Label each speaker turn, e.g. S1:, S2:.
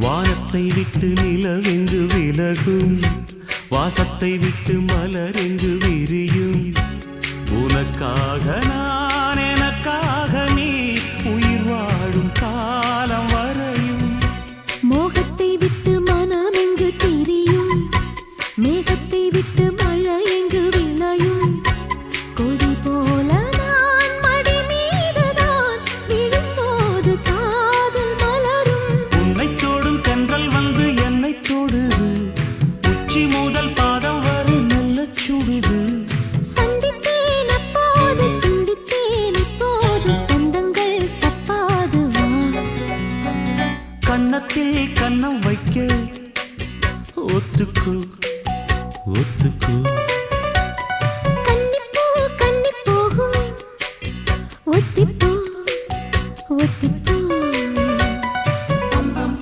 S1: வானத்தை விட்டு நிலவெங்கு விலகும், வாசத்தை விட்டு மலரெங்கு விரியும். உனக்காக நான், எனக்காக நீ, உயிர் வாழும் காலம் வரையும்.
S2: மோகத்தை விட்டு மனம் எங்கு திரியும், மேகத்தை விட்டு மழை எங்கு விளையும். கொடி போல நான் மடி மீதுதான் விழும்போது காதல் மலரும்.
S1: உன்னை தோடும் தென்றல் வந்து என்னை தொடுது, உச்சி முதல் பாதம் வரை நல்ல சுடுது.
S2: சந்தித்தேன் அப்போது, சிந்தித்தேன் இப்போது, சொந்தங்கள் தப்பாது வா.
S1: கன்னத்தில் கன்னம் வைக்க ஒத்துக்கோ ஒத்துக்கோ.